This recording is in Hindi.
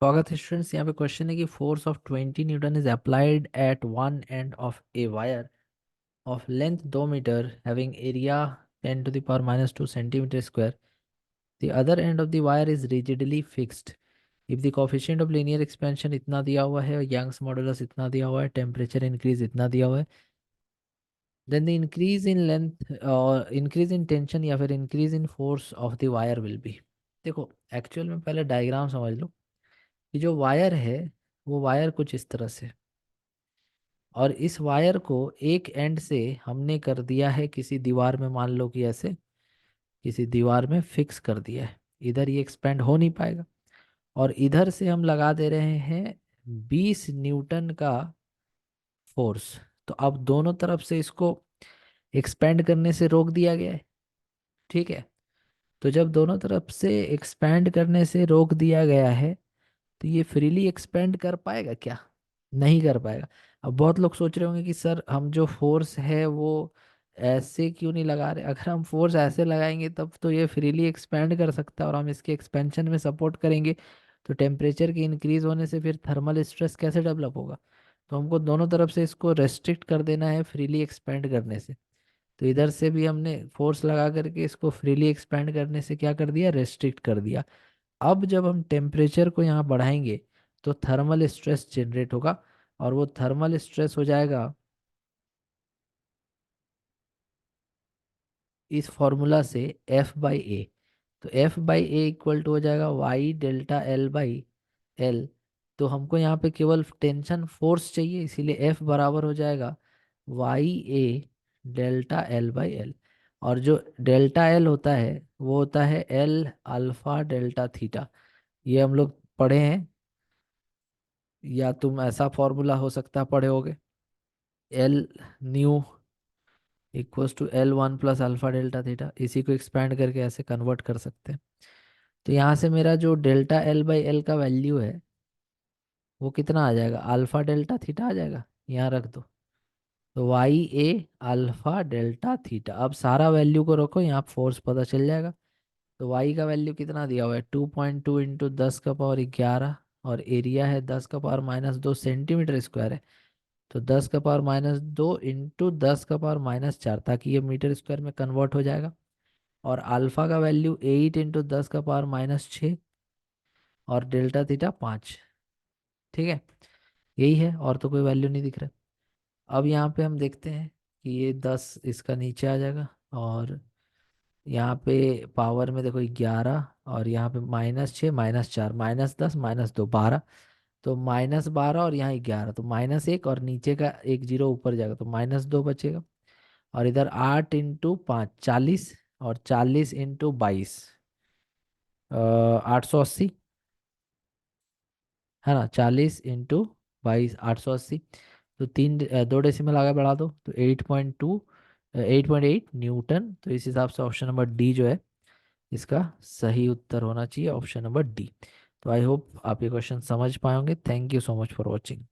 स्वागत है स्टूडेंट्स। यहाँ पे क्वेश्चन है कि force of 20 newton is applied at one end of a wire of length 2 metre having area 10⁻²cm². The other end of the wire is rigidly fixed if the coefficient of linear expansion इतना दिया हुआ है, यंग्स मॉडुलस इतना दिया हुआ है, टेम्परेचर इंक्रीज इतना दिया हुआ है, then the increase in length और इंक्रीज इन टेंशन या फिर increase in force of the wire will be. देखो, एक्चुअल में पहले डायग्राम समझ लो कि जो वायर है वो वायर कुछ इस तरह से, और इस वायर को एक एंड से हमने कर दिया है किसी दीवार में, मान लो कि ऐसे किसी दीवार में फिक्स कर दिया है। इधर ये एक्सपेंड हो नहीं पाएगा, और इधर से हम लगा दे रहे हैं 20 न्यूटन का फोर्स। तो अब दोनों तरफ से इसको एक्सपेंड करने से रोक दिया गया है। ठीक है, तो जब दोनों तरफ से एक्सपेंड करने से रोक दिया गया है तो ये फ्रीली एक्सपेंड कर पाएगा क्या? नहीं कर पाएगा। अब बहुत लोग सोच रहे होंगे कि सर हम जो फोर्स है वो ऐसे क्यों नहीं लगा रहे? अगर हम फोर्स ऐसे लगाएंगे तब तो ये फ्रीली एक्सपेंड कर सकता है, और हम इसके एक्सपेंशन में सपोर्ट करेंगे तो टेम्परेचर के इंक्रीज होने से फिर थर्मल स्ट्रेस कैसे डेवलप होगा? तो हमको दोनों तरफ से इसको रेस्ट्रिक्ट कर देना है फ्रीली एक्सपेंड करने से। तो इधर से भी हमने फोर्स लगा करके इसको फ्रीली एक्सपेंड करने से क्या कर दिया? रेस्ट्रिक्ट कर दिया। अब जब हम टेम्परेचर को यहाँ बढ़ाएंगे तो थर्मल स्ट्रेस जनरेट होगा, और वो थर्मल स्ट्रेस हो जाएगा इस फॉर्मूला से F/A। तो F/A इक्वल टू हो जाएगा Y∆L/L। तो हमको यहाँ पे केवल टेंशन फोर्स चाहिए, इसीलिए F बराबर हो जाएगा YA∆L/L। और जो डेल्टा एल होता है वो होता है L∝∆θ। ये हम लोग पढ़े हैं, या तुम ऐसा फॉर्मूला हो सकता है पढ़े होगे, L new equals to L1 + α∆θ। इसी को एक्सपैंड करके ऐसे कन्वर्ट कर सकते हैं। तो यहाँ से मेरा जो ΔL/L का वैल्यू है वो कितना आ जाएगा? α∆θ आ जाएगा। यहाँ रख दो, तो YA∝∆θ। अब सारा वैल्यू को रखो, यहाँ फोर्स पता चल जाएगा। तो y का वैल्यू कितना दिया हुआ है? 2.2 इंटू 10⁻11, और एरिया है 10⁻²cm²। तो 10⁻² इंटू 10⁻⁴, ताकि ये मीटर स्क्वायर में कन्वर्ट हो जाएगा। और अल्फा का वैल्यू 8 इंटू 10⁻⁶, और डेल्टा थीटा 5। ठीक है, यही है, और तो कोई वैल्यू नहीं दिख रहा। अब यहाँ पे हम देखते हैं कि ये 10 इसका नीचे आ जाएगा, और यहाँ पे पावर में देखो 11, और यहाँ पे -6 -4 -10 -2 12। तो -12 और यहाँ 11, तो -1, और नीचे का एक जीरो ऊपर जाएगा तो -2 बचेगा। और इधर 8 इंटू 5 40, और 40 इंटू 22 880, है ना? 40 इंटू 22 880। तो 2 डेसिमल आगे बढ़ा दो तो 8.8 न्यूटन। तो इस हिसाब से ऑप्शन नंबर डी जो है इसका सही उत्तर होना चाहिए, ऑप्शन नंबर डी। तो आई होप आप ये क्वेश्चन समझ पाएंगे। Thank you so much for watching.